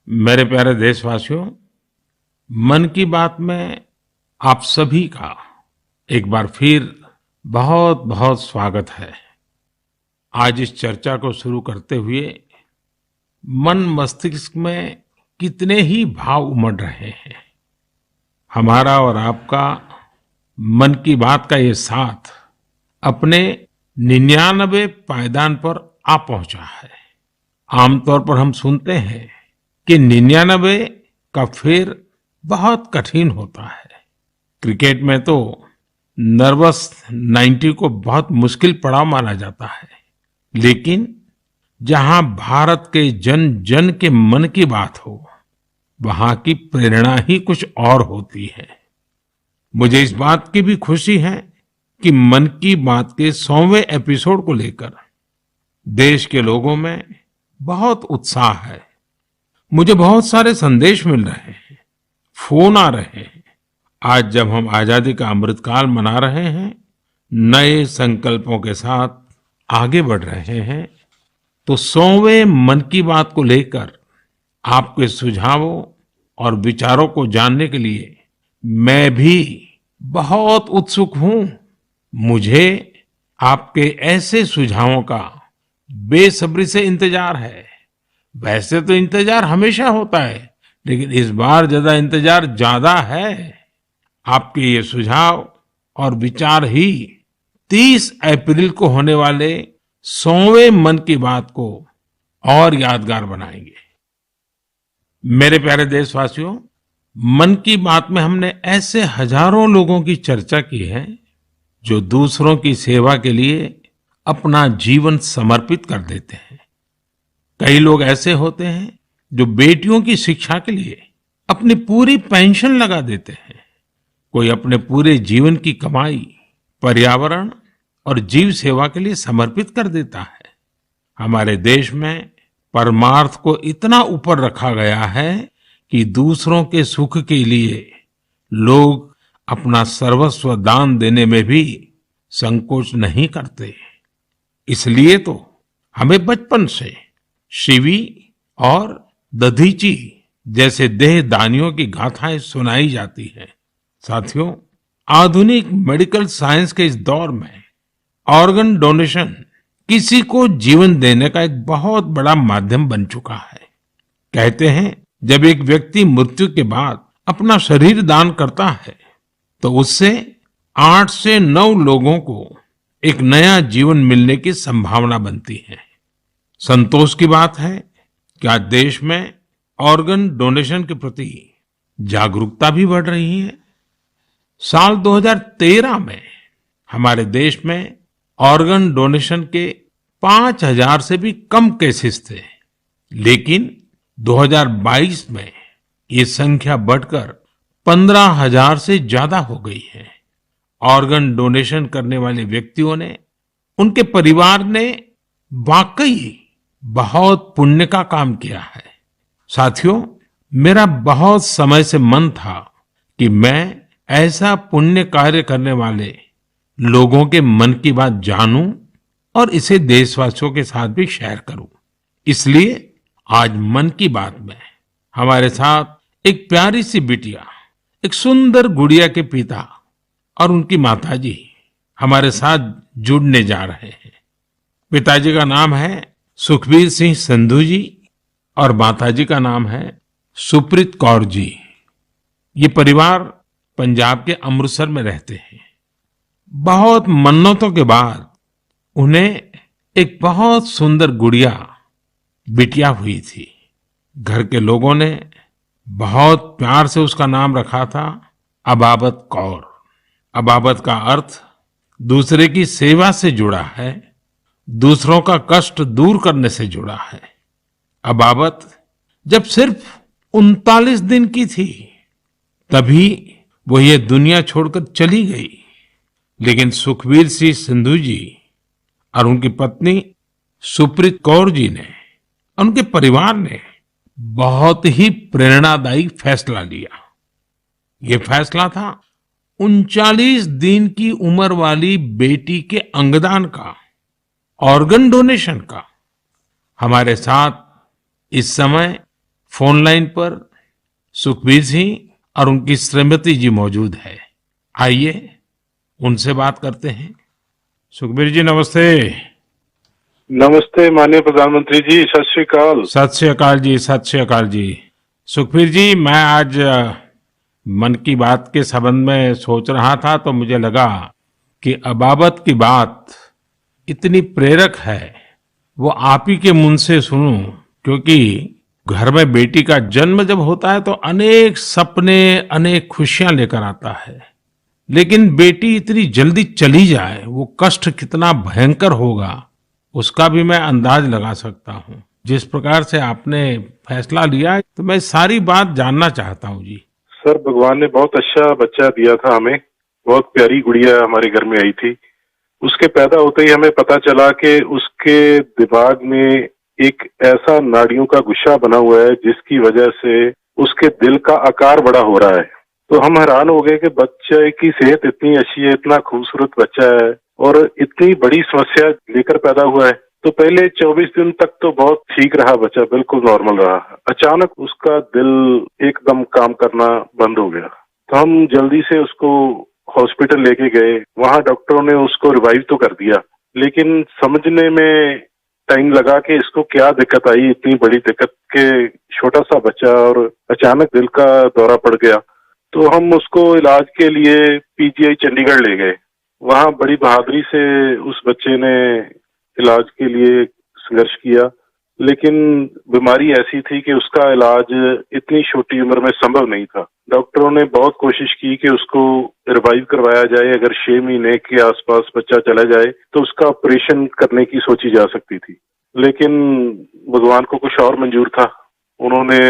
मेरे प्यारे देशवासियों, मन की बात में आप सभी का एक बार फिर बहुत बहुत स्वागत है। आज इस चर्चा को शुरू करते हुए मन मस्तिष्क में कितने ही भाव उमड़ रहे हैं। हमारा और आपका मन की बात का ये साथ अपने 99वें पायदान पर आ पहुंचा है। आमतौर पर हम सुनते हैं कि 99 का फेर बहुत कठिन होता है। क्रिकेट में तो नर्वस 90 को बहुत मुश्किल पड़ाव माना जाता है, लेकिन जहां भारत के जन जन के मन की बात हो, वहां की प्रेरणा ही कुछ और होती है। मुझे इस बात की भी खुशी है कि मन की बात के 100वें एपिसोड को लेकर देश के लोगों में बहुत उत्साह है। मुझे बहुत सारे संदेश मिल रहे हैं, फोन आ रहे हैं। आज जब हम आजादी का अमृतकाल मना रहे हैं, नए संकल्पों के साथ आगे बढ़ रहे हैं, तो 100वें मन की बात को लेकर आपके सुझावों और विचारों को जानने के लिए मैं भी बहुत उत्सुक हूं। मुझे आपके ऐसे सुझावों का बेसब्री से इंतजार है। वैसे तो इंतजार हमेशा होता है, लेकिन इस बार ज्यादा है। आपके ये सुझाव और विचार ही 30 अप्रैल को होने वाले 100वें मन की बात को और यादगार बनाएंगे। मेरे प्यारे देशवासियों, मन की बात में हमने ऐसे हजारों लोगों की चर्चा की है जो दूसरों की सेवा के लिए अपना जीवन समर्पित कर देते हैं। कई लोग ऐसे होते हैं जो बेटियों की शिक्षा के लिए अपनी पूरी पेंशन लगा देते हैं। कोई अपने पूरे जीवन की कमाई पर्यावरण और जीव सेवा के लिए समर्पित कर देता है। हमारे देश में परमार्थ को इतना ऊपर रखा गया है कि दूसरों के सुख के लिए लोग अपना सर्वस्व दान देने में भी संकोच नहीं करते। इसलिए तो हमें बचपन से शिवी और दधीची जैसे देहदानियों की गाथाएं सुनाई जाती हैं। साथियों, आधुनिक मेडिकल साइंस के इस दौर में ऑर्गन डोनेशन किसी को जीवन देने का एक बहुत बड़ा माध्यम बन चुका है। कहते हैं, जब एक व्यक्ति मृत्यु के बाद अपना शरीर दान करता है तो उससे 8 से 9 लोगों को एक नया जीवन मिलने की संभावना बनती है। संतोष की बात है कि आज देश में ऑर्गन डोनेशन के प्रति जागरूकता भी बढ़ रही है। साल 2013 में हमारे देश में ऑर्गन डोनेशन के 5000 से भी कम केसेस थे, लेकिन 2022 में ये संख्या बढ़कर 15,000 से ज्यादा हो गई है। ऑर्गन डोनेशन करने वाले व्यक्तियों ने, उनके परिवार ने वाकई बहुत पुण्य का काम किया है। साथियों, मेरा बहुत समय से मन था कि मैं ऐसा पुण्य कार्य करने वाले लोगों के मन की बात जानूं और इसे देशवासियों के साथ भी शेयर करूं। इसलिए आज मन की बात में हमारे साथ एक प्यारी सी बिटिया, एक सुंदर गुड़िया के पिता और उनकी माताजी हमारे साथ जुड़ने जा रहे हैं। पिताजी का नाम है सुखबीर सिंह संधू जी और माताजी का नाम है सुप्रीत कौर जी। ये परिवार पंजाब के अमृतसर में रहते हैं। बहुत मन्नतों के बाद उन्हें एक बहुत सुंदर गुड़िया, बिटिया हुई थी। घर के लोगों ने बहुत प्यार से उसका नाम रखा था अबाबत कौर। अबाबत का अर्थ दूसरे की सेवा से जुड़ा है, दूसरों का कष्ट दूर करने से जुड़ा है। अबाबत जब सिर्फ 39 दिन की थी, तभी वो ये दुनिया छोड़कर चली गई। लेकिन सुखबीर सिंह संधू जी और उनकी पत्नी सुप्रीत कौर जी ने, उनके परिवार ने बहुत ही प्रेरणादायी फैसला लिया। ये फैसला था 39 दिन की उम्र वाली बेटी के अंगदान का, ऑर्गन डोनेशन का। हमारे साथ इस समय फोन लाइन पर सुखबीर सिंह और उनकी श्रीमती जी मौजूद है। आइए उनसे बात करते हैं। सुखबीर जी नमस्ते। नमस्ते माननीय प्रधानमंत्री जी, सत श्री अकाल। सत श्री अकाल जी, सत श्री अकाल जी। सुखबीर जी, मैं आज मन की बात के संबंध में सोच रहा था तो मुझे लगा कि अबाबत की बात इतनी प्रेरक है, वो आप ही के मुंह से सुनूं, क्योंकि घर में बेटी का जन्म जब होता है तो अनेक सपने, अनेक खुशियां लेकर आता है। लेकिन बेटी इतनी जल्दी चली जाए, वो कष्ट कितना भयंकर होगा, उसका भी मैं अंदाज लगा सकता हूँ। जिस प्रकार से आपने फैसला लिया, तो मैं सारी बात जानना चाहता हूँ जी। सर, भगवान ने बहुत अच्छा बच्चा दिया था हमें। बहुत प्यारी गुड़िया हमारे घर में आई थी। उसके पैदा होते ही हमें पता चला कि उसके दिमाग में एक ऐसा नाड़ियों का गुच्छा बना हुआ है जिसकी वजह से उसके दिल का आकार बड़ा हो रहा है। तो हम हैरान हो गए कि बच्चे की सेहत इतनी अच्छी है, इतना खूबसूरत बच्चा है और इतनी बड़ी समस्या लेकर पैदा हुआ है। तो पहले 24 दिन तक तो बहुत ठीक रहा बच्चा, बिल्कुल नॉर्मल रहा। अचानक उसका दिल एकदम काम करना बंद हो गया। तो हम जल्दी से उसको हॉस्पिटल लेके गए। वहां डॉक्टरों ने उसको रिवाइव तो कर दिया, लेकिन समझने में टाइम लगा कि इसको क्या दिक्कत आई, इतनी बड़ी दिक्कत के छोटा सा बच्चा और अचानक दिल का दौरा पड़ गया। तो हम उसको इलाज के लिए पीजीआई चंडीगढ़ ले गए। वहां बड़ी बहादुरी से उस बच्चे ने इलाज के लिए संघर्ष किया, लेकिन बीमारी ऐसी थी कि उसका इलाज इतनी छोटी उम्र में संभव नहीं था। डॉक्टरों ने बहुत कोशिश की कि उसको रिवाइव करवाया जाए। अगर 6 महीने के आसपास बच्चा चला जाए तो उसका ऑपरेशन करने की सोची जा सकती थी, लेकिन भगवान को कुछ और मंजूर था। उन्होंने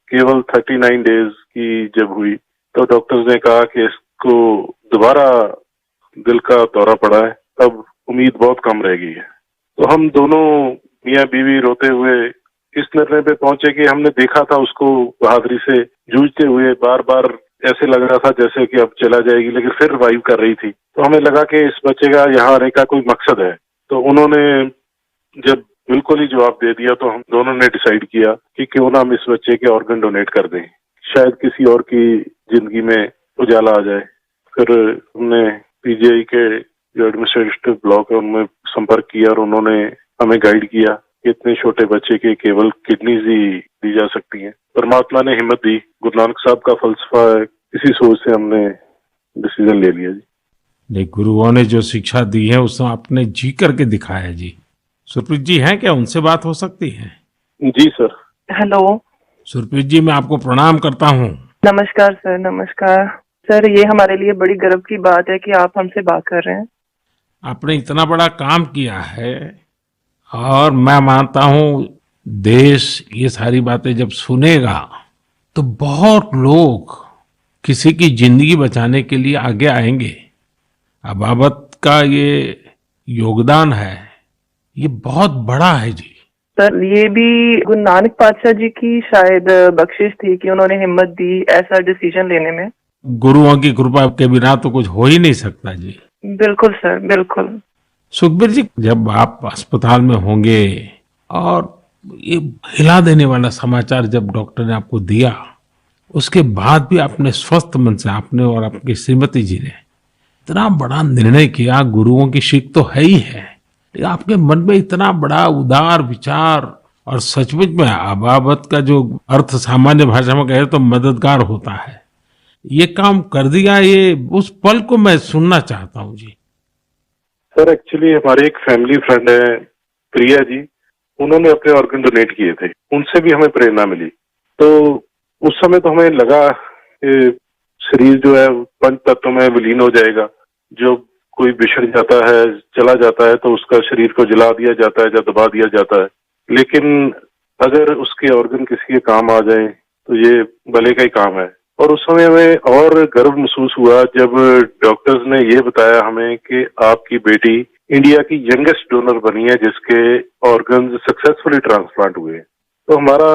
केवल 39 डेज की जब हुई तो डॉक्टर्स ने कहा कि इसको दोबारा दिल का दौरा पड़ा है, अब उम्मीद बहुत कम रह गई है। तो हम दोनों मियाँ बीवी रोते हुए इस निर्णय पे पहुंचे कि हमने देखा था उसको बहादुरी से जूझते हुए, बार बार ऐसे लग रहा था जैसे कि अब चला जाएगी, लेकिन फिर रिवाइव कर रही थी। तो हमें लगा कि इस बच्चे का यहाँ आने का कोई मकसद है। तो उन्होंने जब बिल्कुल ही जवाब दे दिया तो हम दोनों ने डिसाइड किया कि क्यों ना हम इस बच्चे के ऑर्गन डोनेट कर दें, शायद किसी और की जिंदगी में उजाला आ जाए। फिर हमने पीजीआई के जो एडमिनिस्ट्रेटिव ब्लॉक है उनमें संपर्क किया और उन्होंने हमें गाइड किया कि इतने छोटे बच्चे के केवल किडनीज ही दी जा सकती हैं। परमात्मा ने हिम्मत दी। गुरु नानक साहब का फलसफा है, इसी सोच से हमने डिसीजन ले लिया जी। नहीं, गुरुओं ने जो शिक्षा दी है उसको आपने जी करके दिखाया जी। सुरप्रीत जी हैं क्या, उनसे बात हो सकती है? जी सर। हेलो। सुरप्रीत जी, मैं आपको प्रणाम करता हूँ। नमस्कार सर। नमस्कार सर, ये हमारे लिए बड़ी गर्व की बात है कि आप हमसे बात कर रहे हैं। आपने इतना बड़ा काम किया है और मैं मानता हूँ देश ये सारी बातें जब सुनेगा तो बहुत लोग किसी की जिंदगी बचाने के लिए आगे आएंगे। अबाबत का ये योगदान है, ये बहुत बड़ा है जी। सर, ये भी गुरु नानक पातशाह जी की शायद बख्शिश थी कि उन्होंने हिम्मत दी ऐसा डिसीजन लेने में। गुरुओं की कृपा के बिना तो कुछ हो ही नहीं सकता जी। बिल्कुल सर, बिल्कुल। सुखबीर जी, जब आप अस्पताल में होंगे और ये हिला देने वाला समाचार जब डॉक्टर ने आपको दिया, उसके बाद भी आपने स्वस्थ मन से, आपने और आपकी श्रीमती जी ने इतना बड़ा निर्णय किया। गुरुओं की सीख तो है ही है, लेकिन आपके मन में इतना बड़ा उदार विचार, और सचमुच में अबाबत का जो अर्थ सामान्य भाषा में कहे तो मददगार होता है, ये काम कर दिया। ये उस पल को मैं सुनना चाहता हूँ जी। सर, एक्चुअली हमारे एक फैमिली फ्रेंड है प्रिया जी, उन्होंने अपने ऑर्गन डोनेट किए थे। उनसे भी हमें प्रेरणा मिली। तो उस समय तो हमें लगा कि शरीर जो है पंच तत्वों में विलीन हो जाएगा। जो कोई बिछड़ जाता है, चला जाता है, तो उसका शरीर को जला दिया जाता है या दबा दिया जाता है। लेकिन अगर उसके ऑर्गन किसी के काम आ जाए तो ये भले का ही काम है। और उस समय हमें और गर्व महसूस हुआ जब डॉक्टर्स ने ये बताया हमें कि आपकी बेटी इंडिया की यंगेस्ट डोनर बनी है जिसके ऑर्गन्स सक्सेसफुली ट्रांसप्लांट हुए। तो हमारा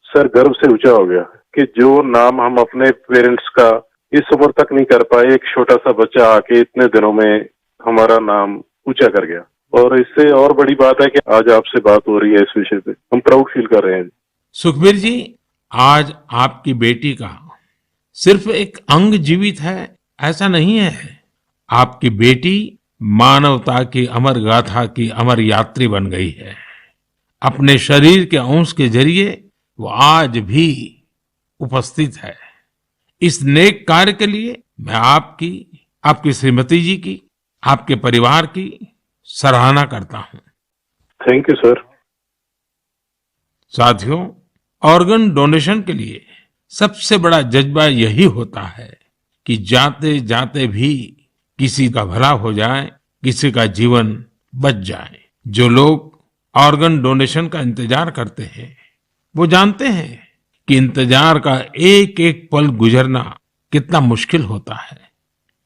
सर गर्व से ऊंचा हो गया कि जो नाम हम अपने पेरेंट्स का इस उम्र तक नहीं कर पाए, एक छोटा सा बच्चा आके इतने दिनों में हमारा नाम ऊंचा कर गया। और इससे और बड़ी बात है कि आज आपसे बात हो रही है इस विषय पे, हम प्राउड फील कर रहे हैं। सुखबीर जी, आज आपकी बेटी का सिर्फ एक अंग जीवित है ऐसा नहीं है। आपकी बेटी मानवता की अमर गाथा की अमर यात्री बन गई है। अपने शरीर के अंश के जरिए वो आज भी उपस्थित है। इस नेक कार्य के लिए मैं आपकी, आपकी श्रीमती जी की, आपके परिवार की सराहना करता हूं। Thank you sir. साथियों, ऑर्गन डोनेशन के लिए सबसे बड़ा जज्बा यही होता है कि जाते जाते भी किसी का भला हो जाए, किसी का जीवन बच जाए। जो लोग ऑर्गन डोनेशन का इंतजार करते हैं वो जानते हैं कि इंतजार का एक एक पल गुजरना कितना मुश्किल होता है।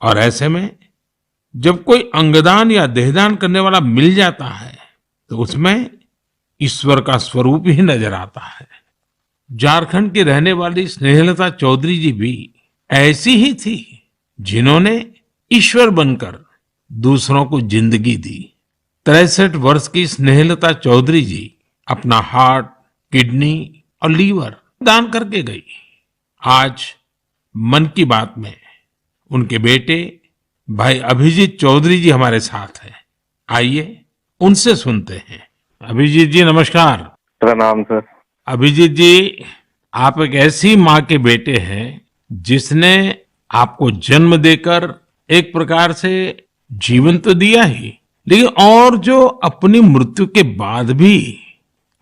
और ऐसे में जब कोई अंगदान या देहदान करने वाला मिल जाता है तो उसमें ईश्वर का स्वरूप ही नजर आता है। झारखंड की रहने वाली स्नेहलता चौधरी जी भी ऐसी ही थी जिन्होंने ईश्वर बनकर दूसरों को जिंदगी दी। 63 वर्ष की स्नेहलता चौधरी जी अपना हार्ट, किडनी और लीवर दान करके गई। आज मन की बात में उनके बेटे भाई अभिजीत चौधरी जी हमारे साथ हैं। आइए उनसे सुनते हैं। अभिजीत जी नमस्कार। प्रणाम सर। अभिजीत जी, आप एक ऐसी माँ के बेटे हैं जिसने आपको जन्म देकर एक प्रकार से जीवन तो दिया ही, लेकिन और जो अपनी मृत्यु के बाद भी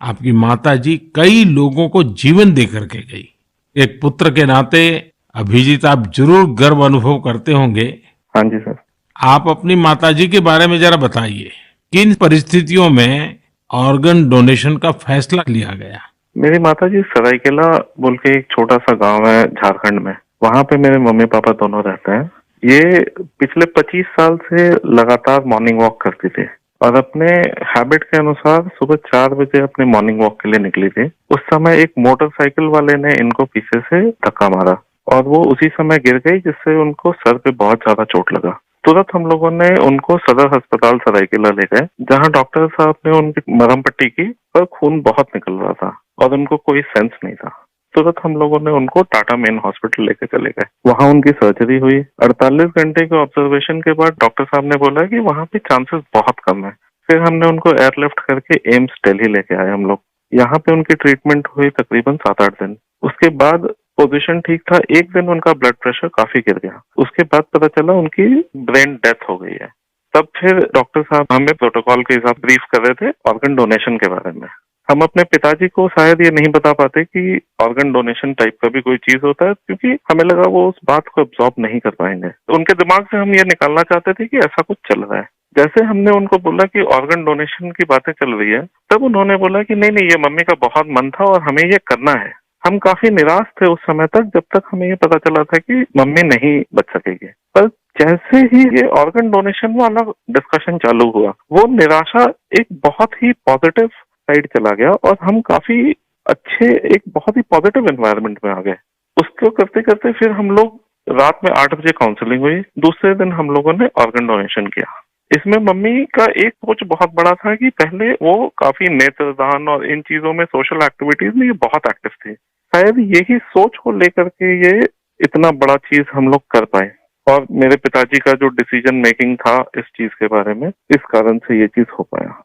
आपकी माता जी कई लोगों को जीवन दे करके गई। एक पुत्र के नाते अभिजीत आप जरूर गर्व अनुभव करते होंगे। हाँ जी सर। आप अपनी माता जी के बारे में जरा बताइए, किन परिस्थितियों में ऑर्गन डोनेशन का फैसला लिया गया? मेरी माता जी सरायकेला बोल के एक छोटा सा गांव है झारखंड में, वहां पे मेरे मम्मी पापा दोनों रहते हैं। ये पिछले 25 साल से लगातार मॉर्निंग वॉक करती थी और अपने हैबिट के अनुसार सुबह 4 बजे अपने मॉर्निंग वॉक के लिए निकली थी। उस समय एक मोटरसाइकिल वाले ने इनको पीछे से धक्का मारा और वो उसी समय गिर गई, जिससे उनको सर पे बहुत ज्यादा चोट लगा। तुरंत हम लोगों ने उनको सदर अस्पताल सरायकेला ले गए, जहां डॉक्टर साहब ने उनकी मरहम पट्टी की, पर खून बहुत निकल रहा था और उनको कोई सेंस नहीं था। तुरंत हम लोगों ने उनको टाटा मेन हॉस्पिटल लेके चले गए। वहां उनकी सर्जरी हुई। 48 घंटे के ऑब्जर्वेशन के बाद डॉक्टर साहब ने बोला कि वहां पे चांसेस बहुत कम है। फिर हमने उनको एयरलिफ्ट करके एम्स दिल्ली लेके आए हम लोग। यहाँ पे उनकी ट्रीटमेंट हुई तकरीबन 7-8 दिन। उसके बाद पोजीशन ठीक था। एक दिन उनका ब्लड प्रेशर काफी गिर गया। उसके बाद पता चला उनकी ब्रेन डेथ हो गई है। तब फिर डॉक्टर साहब हमें प्रोटोकॉल के हिसाब ब्रीफ कर रहे थे ऑर्गन डोनेशन के बारे में। हम अपने पिताजी को शायद ये नहीं बता पाते कि ऑर्गन डोनेशन टाइप का भी कोई चीज होता है, क्योंकि हमें लगा वो उस बात को एब्जॉर्ब नहीं कर पाएंगे। तो उनके दिमाग से हम ये निकालना चाहते थे कि ऐसा कुछ चल रहा है। जैसे हमने उनको बोला कि ऑर्गन डोनेशन की बातें चल रही है, तब उन्होंने बोला कि नहीं नहीं, ये मम्मी का बहुत मन था और हमें ये करना है। हम काफी निराश थे उस समय तक, जब तक हमें ये पता चला था कि मम्मी नहीं बच सकेगी। पर जैसे ही ये ऑर्गन डोनेशन वाला डिस्कशन चालू हुआ, वो निराशा एक बहुत ही पॉजिटिव साइड चला गया और हम काफी अच्छे, एक बहुत ही पॉजिटिव एनवायरनमेंट में आ गए। उसको करते करते फिर हम लोग रात में 8 बजे काउंसलिंग हुई। दूसरे दिन हम लोगों ने ऑर्गन डोनेशन किया। इसमें मम्मी का एक सोच बहुत बड़ा था कि पहले वो काफी नेत्रदान और इन चीजों में, सोशल एक्टिविटीज में ये बहुत एक्टिव थी। शायद यही सोच को लेकर के ये इतना बड़ा चीज हम लोग कर पाए। और मेरे पिताजी का जो डिसीजन मेकिंग था इस चीज के बारे में, इस कारण से ये चीज हो पाया।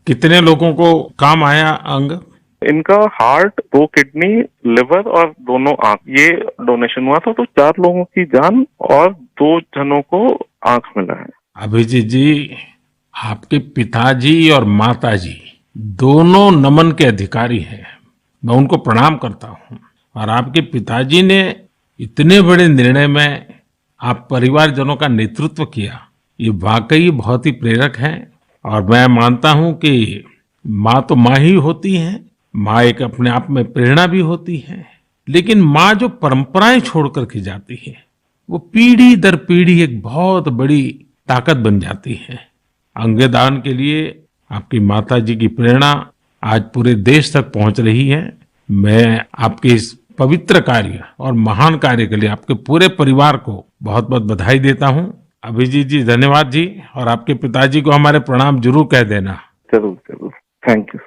कितने लोगों को काम आया अंग? इनका हार्ट, 2 किडनी, लिवर और दोनों आंख, ये डोनेशन हुआ था। तो 4 लोगों की जान और 2 जनों को आंख मिला है। अभिजीत जी, आपके पिताजी और माताजी दोनों नमन के अधिकारी हैं। मैं उनको प्रणाम करता हूँ। और आपके पिताजी ने इतने बड़े निर्णय में आप परिवारजनों का नेतृत्व किया, ये वाकई बहुत ही प्रेरक है। और मैं मानता हूँ कि माँ तो माँ ही होती है, माँ एक अपने आप में प्रेरणा भी होती है, लेकिन माँ जो परंपराएं छोड़ करके जाती है वो पीढ़ी दर पीढ़ी एक बहुत बड़ी ताकत बन जाती है। अंगदान के लिए आपकी माता जी की प्रेरणा आज पूरे देश तक पहुंच रही है। मैं आपके इस पवित्र कार्य और महान कार्य के लिए आपके पूरे परिवार को बहुत बहुत बधाई देता हूं। अभिजीत जी धन्यवाद जी, और आपके पिताजी को हमारे प्रणाम जरूर कह देना। जरूर जरूर, थैंक यू।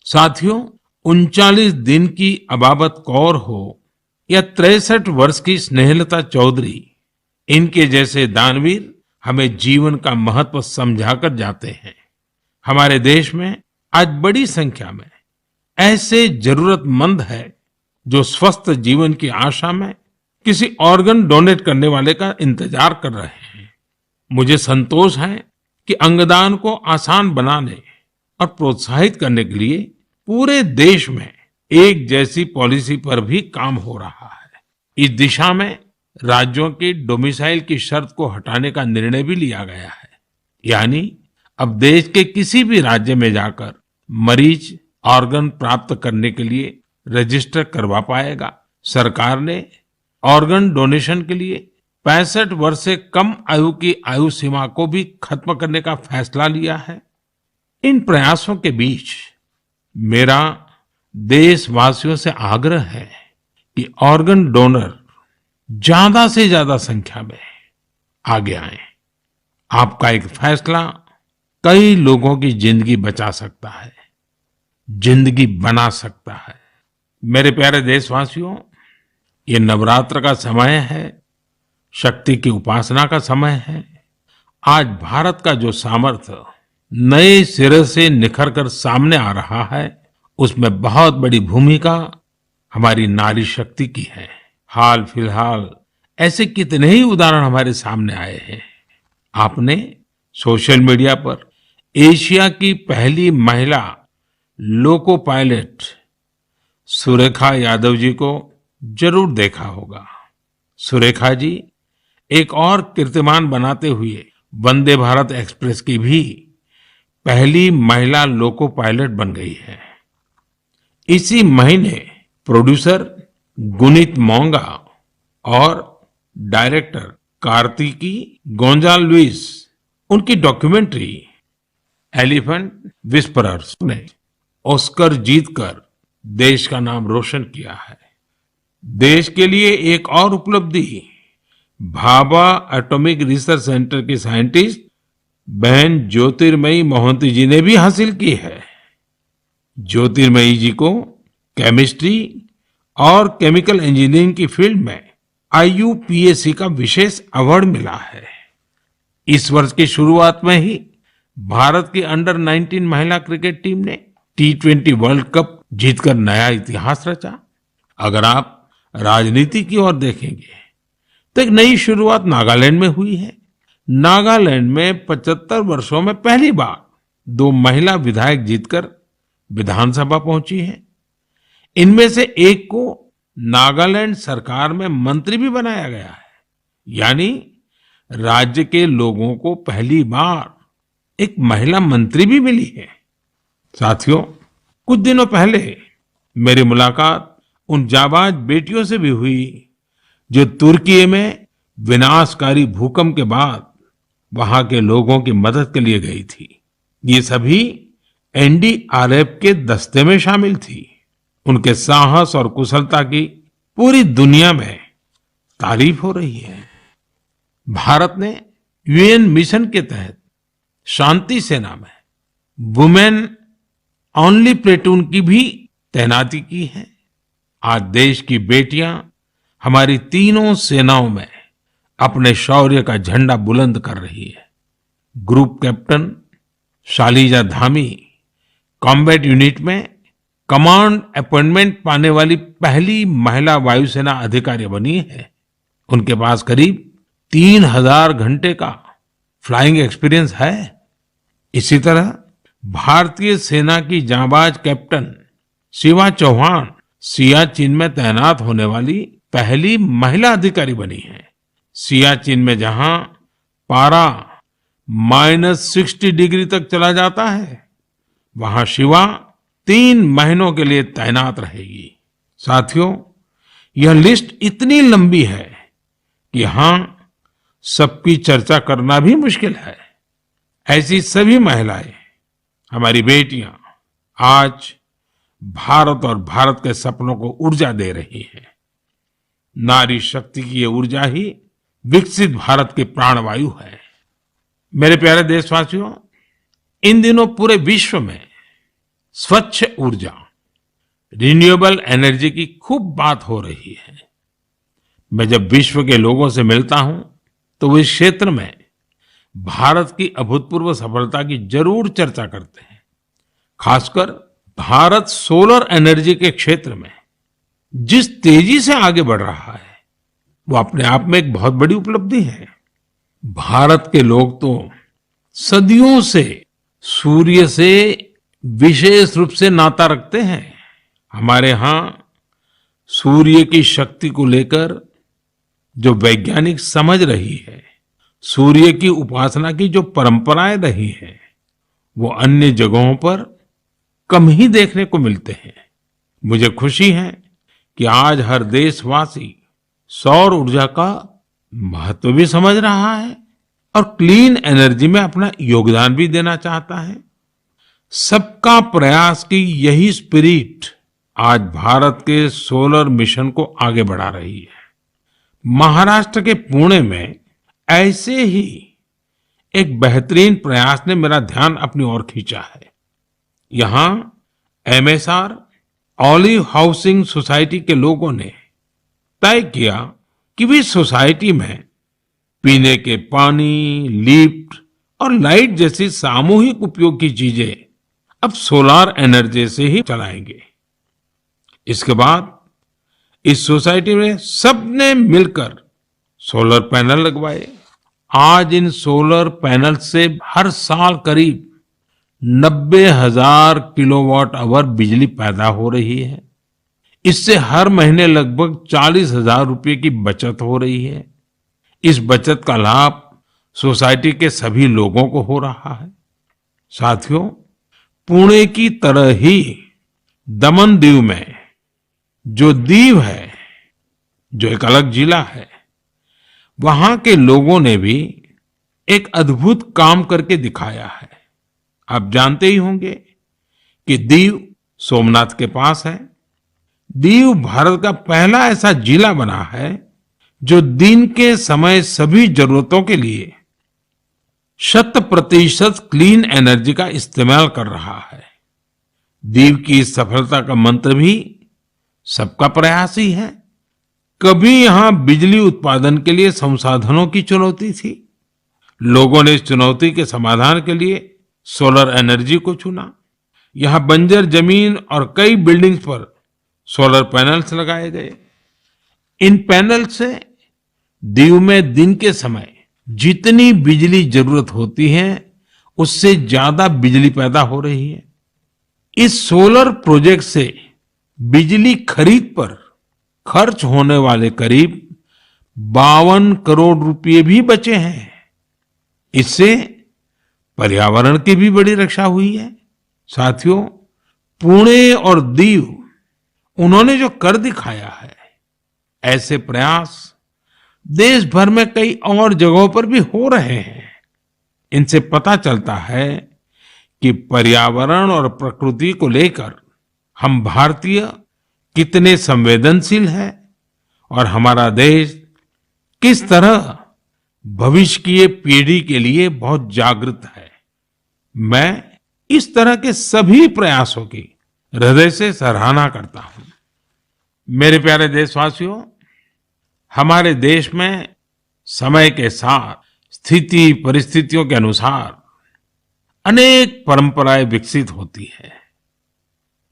साथियों, 39 दिन की अबाबत कौर हो या 63 वर्ष की स्नेहलता चौधरी, इनके जैसे दानवीर हमें जीवन का महत्व समझाकर जाते हैं। हमारे देश में आज बड़ी संख्या में ऐसे जरूरतमंद है जो स्वस्थ जीवन की आशा में किसी ऑर्गन डोनेट करने वाले का इंतजार कर रहे हैं। मुझे संतोष है कि अंगदान को आसान बनाने और प्रोत्साहित करने के लिए पूरे देश में एक जैसी पॉलिसी पर भी काम हो रहा है। इस दिशा में राज्यों की डोमिसाइल की शर्त को हटाने का निर्णय भी लिया गया है। यानी अब देश के किसी भी राज्य में जाकर मरीज ऑर्गन प्राप्त करने के लिए रजिस्टर करवा पाएगा। सरकार ने ऑर्गन डोनेशन के लिए 65 वर्ष से कम आयु की आयु सीमा को भी खत्म करने का फैसला लिया है। इन प्रयासों के बीच मेरा देशवासियों से आग्रह है कि ऑर्गन डोनर ज्यादा से ज्यादा संख्या में आगे आए। आपका एक फैसला कई लोगों की जिंदगी बचा सकता है, जिंदगी बना सकता है। मेरे प्यारे देशवासियों, ये नवरात्र का समय है, शक्ति की उपासना का समय है। आज भारत का जो सामर्थ्य नए सिरे से निखर कर सामने आ रहा है, उसमें बहुत बड़ी भूमिका हमारी नारी शक्ति की है। हाल फिलहाल ऐसे कितने ही उदाहरण हमारे सामने आए हैं। आपने सोशल मीडिया पर एशिया की पहली महिला लोको पायलट सुरेखा यादव जी को जरूर देखा होगा। सुरेखा जी एक और कीर्तिमान बनाते हुए वंदे भारत एक्सप्रेस की भी पहली महिला लोको पायलट बन गई है। इसी महीने प्रोड्यूसर गुनीत मोंगा और डायरेक्टर कार्तिकी गोंजाल्विस, उनकी डॉक्यूमेंट्री एलिफेंट विस्परर्स ने ऑस्कर जीतकर देश का नाम रोशन किया है। देश के लिए एक और उपलब्धि भाभा एटॉमिक रिसर्च सेंटर की साइंटिस्ट बहन ज्योतिर्मयी मोहंती जी ने भी हासिल की है। ज्योतिर्मयी जी को केमिस्ट्री और केमिकल इंजीनियरिंग की फील्ड में IUPAC का विशेष अवार्ड मिला है। इस वर्ष की शुरुआत में ही भारत की अंडर 19 महिला क्रिकेट टीम ने T20 वर्ल्ड कप जीतकर नया इतिहास रचा। अगर आप राजनीति की ओर देखेंगे तो एक नई शुरुआत नागालैंड में हुई है। नागालैंड में 75 वर्षों में पहली बार 2 महिला विधायक जीतकर विधानसभा पहुंची है। इनमें से एक को नागालैंड सरकार में मंत्री भी बनाया गया है। यानी राज्य के लोगों को पहली बार एक महिला मंत्री भी मिली है। साथियों, कुछ दिनों पहले मेरी मुलाकात उन जाबाज बेटियों से भी हुई जो तुर्की में विनाशकारी भूकंप के बाद वहां के लोगों की मदद के लिए गई थी। ये सभी NDRF के दस्ते में शामिल थी। उनके साहस और कुशलता की पूरी दुनिया में तारीफ हो रही है। भारत ने UN मिशन के तहत शांति सेना में वुमेन ओनली प्लेटून की भी तैनाती की है। आज देश की बेटियां हमारी तीनों सेनाओं में अपने शौर्य का झंडा बुलंद कर रही है। Group captain Shaliza Dhami combat unit में कमांड अपॉइंटमेंट पाने वाली पहली महिला वायुसेना अधिकारी बनी है। उनके पास करीब 3000 घंटे का फ्लाइंग एक्सपीरियंस है। इसी तरह भारतीय सेना की जांबाज कैप्टन शिवा चौहान सियाचिन में तैनात होने वाली पहली महिला अधिकारी बनी है। सियाचिन में जहां पारा -60 डिग्री तक चला जाता है, वहां शिवा 3 महीनों के लिए तैनात रहेगी। साथियों, यह लिस्ट इतनी लंबी है कि यहां सबकी चर्चा करना भी मुश्किल है। ऐसी सभी महिलाएं, हमारी बेटियां आज भारत और भारत के सपनों को ऊर्जा दे रही हैं। नारी शक्ति की ये ऊर्जा ही विकसित भारत की प्राणवायु है। मेरे प्यारे देशवासियों, इन दिनों पूरे विश्व में स्वच्छ ऊर्जा रिन्यूएबल एनर्जी की खूब बात हो रही है। मैं जब विश्व के लोगों से मिलता हूं तो वो इस क्षेत्र में भारत की अभूतपूर्व सफलता की जरूर चर्चा करते हैं। खासकर भारत सोलर एनर्जी के क्षेत्र में जिस तेजी से आगे बढ़ रहा है वो अपने आप में एक बहुत बड़ी उपलब्धि है। भारत के लोग तो सदियों से सूर्य से विशेष रूप से नाता रखते हैं। हमारे यहाँ सूर्य की शक्ति को लेकर जो वैज्ञानिक समझ रही है, सूर्य की उपासना की जो परंपराएं रही हैं, वो अन्य जगहों पर कम ही देखने को मिलते हैं। मुझे खुशी है कि आज हर देशवासी सौर ऊर्जा का महत्व भी समझ रहा है और क्लीन एनर्जी में अपना योगदान भी देना चाहता है। सबका प्रयास की यही स्पिरिट आज भारत के सोलर मिशन को आगे बढ़ा रही है। महाराष्ट्र के पुणे में ऐसे ही एक बेहतरीन प्रयास ने मेरा ध्यान अपनी ओर खींचा है। यहाँ एमएसआर ऑलिव हाउसिंग सोसाइटी के लोगों ने तय किया कि वे सोसाइटी में पीने के पानी, लिफ्ट और लाइट जैसी सामूहिक उपयोग की चीजें अब सोलार एनर्जी से ही चलाएंगे। इसके बाद इस सोसाइटी में सबने मिलकर सोलर पैनल लगवाए। आज इन सोलर पैनल से हर साल करीब 90,000 किलोवाट आवर बिजली पैदा हो रही है। इससे हर महीने लगभग 40,000 रुपए की बचत हो रही है। इस बचत का लाभ सोसाइटी के सभी लोगों को हो रहा है। साथियों, पुणे की तरह ही दमन दीव में जो दीव है, जो एक अलग जिला है, वहां के लोगों ने भी एक अद्भुत काम करके दिखाया है। आप जानते ही होंगे कि दीव सोमनाथ के पास है। दीव भारत का पहला ऐसा जिला बना है जो दिन के समय सभी जरूरतों के लिए 100% क्लीन एनर्जी का इस्तेमाल कर रहा है। दीव की इस सफलता का मंत्र भी सबका प्रयास ही है। कभी यहां बिजली उत्पादन के लिए संसाधनों की चुनौती थी। लोगों ने इस चुनौती के समाधान के लिए सोलर एनर्जी को चुना। यहां बंजर जमीन और कई बिल्डिंग्स पर सोलर पैनल्स लगाए गए। इन पैनल से दीव में दिन के समय जितनी बिजली जरूरत होती है उससे ज्यादा बिजली पैदा हो रही है। इस सोलर प्रोजेक्ट से बिजली खरीद पर खर्च होने वाले करीब 52 करोड़ रुपए भी बचे हैं। इससे पर्यावरण की भी बड़ी रक्षा हुई है। साथियों, पुणे और दीव उन्होंने जो कर दिखाया है, ऐसे प्रयास देश भर में कई और जगहों पर भी हो रहे हैं। इनसे पता चलता है कि पर्यावरण और प्रकृति को लेकर हम भारतीय कितने संवेदनशील हैं और हमारा देश किस तरह भविष्य की पीढ़ी के लिए बहुत जागृत है। मैं इस तरह के सभी प्रयासों की हृदय से सराहना करता हूं। मेरे प्यारे देशवासियों, हमारे देश में समय के साथ स्थिति परिस्थितियों के अनुसार अनेक परंपराएं विकसित होती है।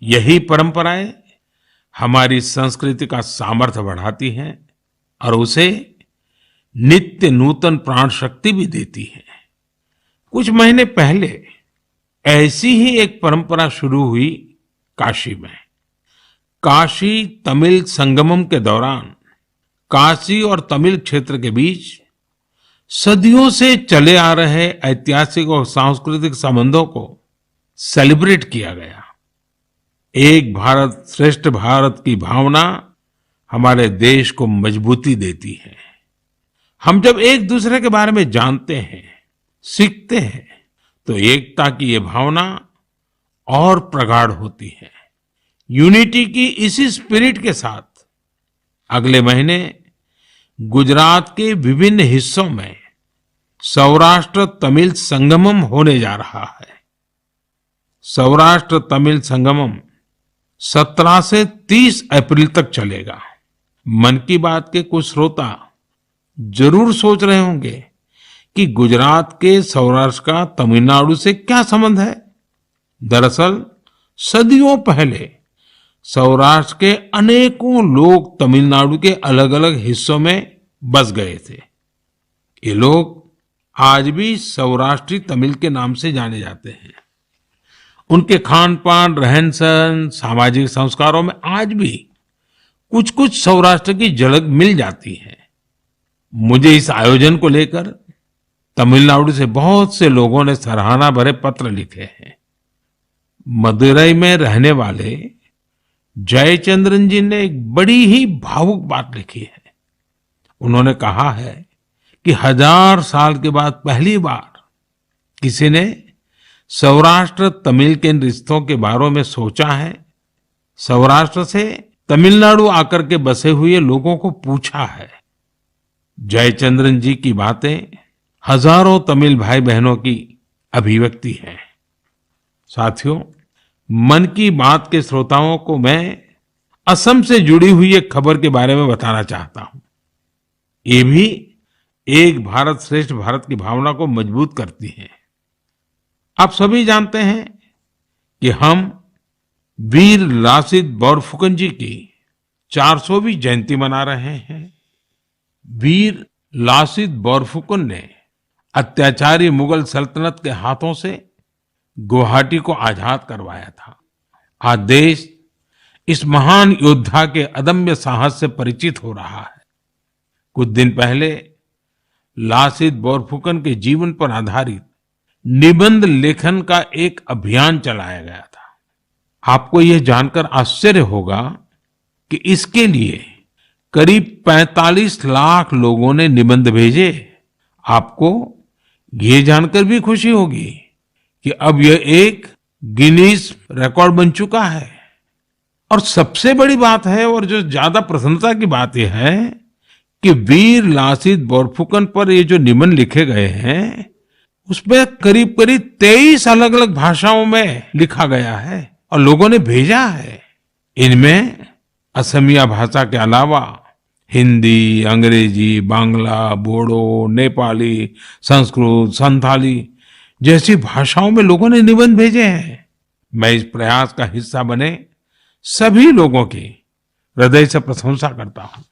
यही परंपराएं हमारी संस्कृति का सामर्थ्य बढ़ाती हैं और उसे नित्य नूतन प्राण शक्ति भी देती है। कुछ महीने पहले ऐसी ही एक परंपरा शुरू हुई काशी में। काशी तमिल संगमम के दौरान काशी और तमिल क्षेत्र के बीच सदियों से चले आ रहे ऐतिहासिक और सांस्कृतिक संबंधों को सेलिब्रेट किया गया। एक भारत श्रेष्ठ भारत की भावना हमारे देश को मजबूती देती है। हम जब एक दूसरे के बारे में जानते हैं, सीखते हैं, तो एकता की ये भावना और प्रगाढ़ होती है। यूनिटी की इसी स्पिरिट के साथ अगले महीने गुजरात के विभिन्न हिस्सों में सौराष्ट्र तमिल संगमम होने जा रहा है। सौराष्ट्र तमिल संगमम 17 से 30 अप्रैल तक चलेगा। मन की बात के कुछ श्रोता जरूर सोच रहे होंगे कि गुजरात के सौराष्ट्र का तमिलनाडु से क्या संबंध है। दरअसल सदियों पहले सौराष्ट्र के अनेकों लोग तमिलनाडु के अलग अलग हिस्सों में बस गए थे। ये लोग आज भी सौराष्ट्री तमिल के नाम से जाने जाते हैं। उनके खान पान, रहन सहन, सामाजिक संस्कारों में आज भी कुछ कुछ सौराष्ट्र की झलक मिल जाती है। मुझे इस आयोजन को लेकर तमिलनाडु से बहुत से लोगों ने सराहना भरे पत्र लिखे हैं। मदुरई में रहने वाले जयचंद्रन जी ने एक बड़ी ही भावुक बात लिखी है। उन्होंने कहा है कि 1000 साल के बाद पहली बार किसी ने सौराष्ट्र तमिल के रिश्तों के बारे में सोचा है। सौराष्ट्र से तमिलनाडु आकर के बसे हुए लोगों को पूछा है। जयचंद्रन जी की बातें हजारों तमिल भाई बहनों की अभिव्यक्ति है। साथियों, मन की बात के श्रोताओं को मैं असम से जुड़ी हुई एक खबर के बारे में बताना चाहता हूं। ये भी एक भारत श्रेष्ठ भारत की भावना को मजबूत करती है। आप सभी जानते हैं कि हम वीर लासित बोरफुकन जी की 400वीं जयंती मना रहे हैं। वीर लासित बोरफुकन ने अत्याचारी मुगल सल्तनत के हाथों से गुवाहाटी को आजाद करवाया था। आज देश इस महान योद्धा के अदम्य साहस से परिचित हो रहा है। कुछ दिन पहले लासित बोरफुकन के जीवन पर आधारित निबंध लेखन का एक अभियान चलाया गया था। आपको यह जानकर आश्चर्य होगा कि इसके लिए करीब 45 लाख लोगों ने निबंध भेजे। आपको ये जानकर भी खुशी होगी कि अब यह एक गिनीज रिकॉर्ड बन चुका है। और सबसे बड़ी बात है, और जो ज्यादा प्रसन्नता की बात यह है कि वीर लासित बोरफुकन पर ये जो निबंध लिखे गए हैं उसमें करीब करीब 23 अलग अलग भाषाओं में लिखा गया है और लोगों ने भेजा है। इनमें असमिया भाषा के अलावा हिंदी, अंग्रेजी, बांग्ला, बोडो, नेपाली, संस्कृत, संथाली जैसी भाषाओं में लोगों ने निबंध भेजे हैं। मैं इस प्रयास का हिस्सा बने सभी लोगों की हृदय से प्रशंसा करता हूं।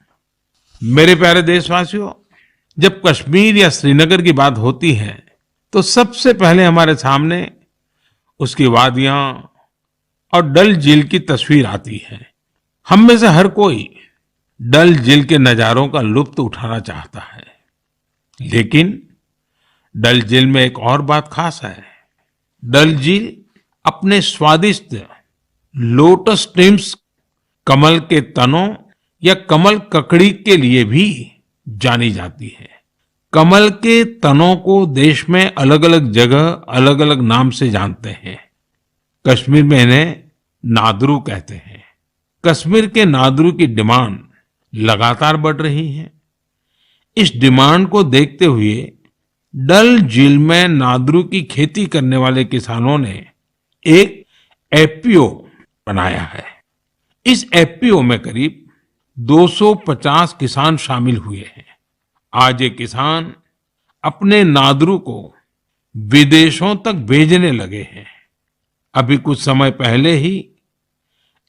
मेरे प्यारे देशवासियों, जब कश्मीर या श्रीनगर की बात होती है तो सबसे पहले हमारे सामने उसकी वादियां और डल झील की तस्वीर आती है। हम में से हर कोई डल झील के नजारों का लुत्फ उठाना चाहता है, लेकिन डल झील में एक और बात खास है। डल झील अपने स्वादिष्ट लोटस स्टेम्स, कमल के तनों या कमल ककड़ी के लिए भी जानी जाती है। कमल के तनों को देश में अलग अलग जगह अलग अलग नाम से जानते हैं। कश्मीर में इन्हें नादरू कहते हैं। कश्मीर के नादरू की डिमांड लगातार बढ़ रही है। इस डिमांड को देखते हुए डल झील में नादरू की खेती करने वाले किसानों ने एक एफपीओ बनाया है। इस एफपीओ में करीब 250 किसान शामिल हुए हैं। आज ये किसान अपने नादरू को विदेशों तक भेजने लगे हैं। अभी कुछ समय पहले ही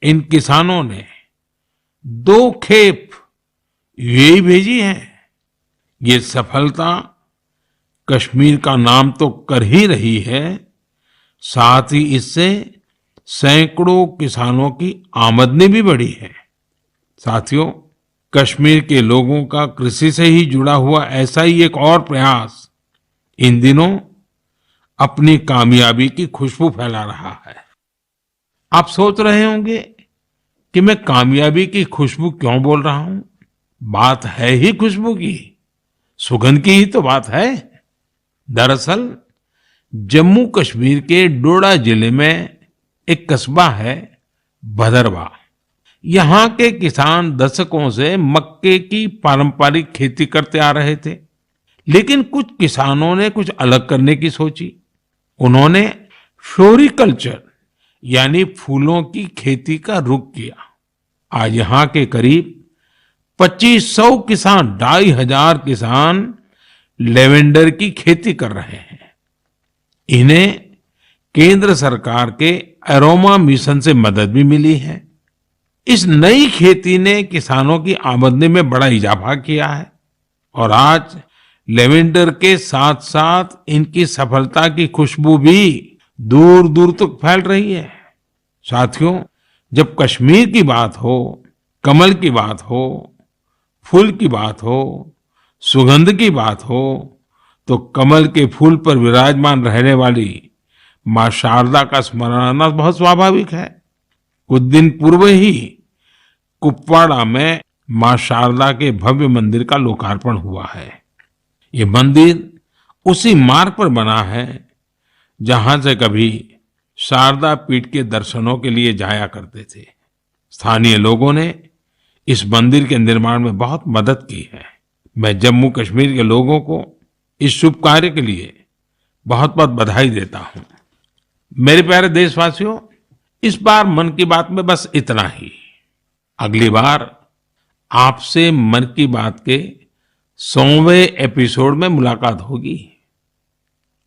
इन किसानों ने 2 खेप यूएई भेजी है। ये सफलता कश्मीर का नाम तो कर ही रही है, साथ ही इससे सैकड़ों किसानों की आमदनी भी बढ़ी है। साथियों, कश्मीर के लोगों का कृषि से ही जुड़ा हुआ ऐसा ही एक और प्रयास इन दिनों अपनी कामयाबी की खुशबू फैला रहा है। आप सोच रहे होंगे कि मैं कामयाबी की खुशबू क्यों बोल रहा हूं। बात है ही खुशबू की, सुगंध की ही तो बात है। दरअसल जम्मू कश्मीर के डोडा जिले में एक कस्बा है भदरवा। यहाँ के किसान दशकों से मक्के की पारंपरिक खेती करते आ रहे थे, लेकिन कुछ किसानों ने कुछ अलग करने की सोची। उन्होंने फ्लोरिकल्चर यानी फूलों की खेती का रुख किया। आज यहाँ के करीब 2500 किसान, 2500 किसान लेवेंडर की खेती कर रहे हैं। इन्हें केंद्र सरकार के एरोमा मिशन से मदद भी मिली है। इस नई खेती ने किसानों की आमदनी में बड़ा इजाफा किया है और आज लेवेंडर के साथ साथ इनकी सफलता की खुशबू भी दूर दूर तक फैल रही है। साथियों, जब कश्मीर की बात हो, कमल की बात हो, फूल की बात हो, सुगंध की बात हो, तो कमल के फूल पर विराजमान रहने वाली मां शारदा का स्मरण आना बहुत स्वाभाविक है। कुछ दिन पूर्व ही कुपवाड़ा में मां शारदा के भव्य मंदिर का लोकार्पण हुआ है। ये मंदिर उसी मार्ग पर बना है जहां से कभी शारदा पीठ के दर्शनों के लिए जाया करते थे। स्थानीय लोगों ने इस मंदिर के निर्माण में बहुत मदद की है। मैं जम्मू कश्मीर के लोगों को इस शुभ कार्य के लिए बहुत बहुत बधाई देता हूं। मेरे प्यारे देशवासियों, इस बार मन की बात में बस इतना ही। अगली बार आपसे मन की बात के 100वें एपिसोड में मुलाकात होगी।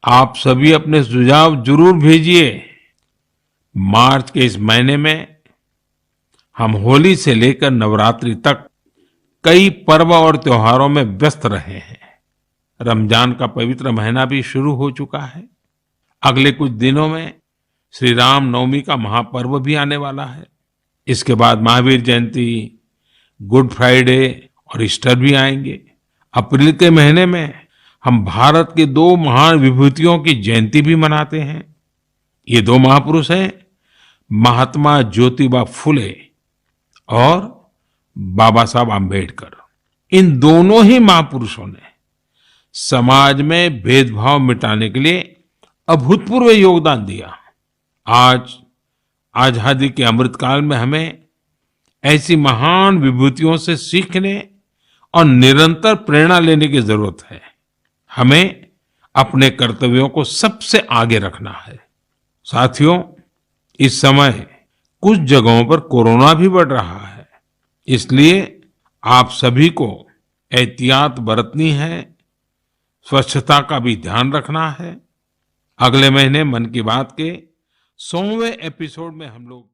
आप सभी अपने सुझाव जरूर भेजिए। मार्च के इस महीने में हम होली से लेकर नवरात्रि तक कई पर्व और त्योहारों में व्यस्त रहे हैं। रमजान का पवित्र महीना भी शुरू हो चुका है। अगले कुछ दिनों में श्री राम नवमी का महापर्व भी आने वाला है। इसके बाद महावीर जयंती, गुड फ्राइडे और ईस्टर भी आएंगे। अप्रैल के महीने में हम भारत के 2 महान विभूतियों की जयंती भी मनाते हैं। ये 2 महापुरुष हैं महात्मा ज्योतिबा फुले और बाबा साहब आम्बेडकर। इन दोनों ही महापुरुषों ने समाज में भेदभाव मिटाने के लिए अभूतपूर्व योगदान दिया। आज आजादी के अमृतकाल में हमें ऐसी महान विभूतियों से सीखने और निरंतर प्रेरणा लेने की जरूरत है। हमें अपने कर्तव्यों को सबसे आगे रखना है। साथियों, इस समय कुछ जगहों पर कोरोना भी बढ़ रहा है, इसलिए आप सभी को एहतियात बरतनी है, स्वच्छता का भी ध्यान रखना है। अगले महीने मन की बात के 100वें एपिसोड में हम लोग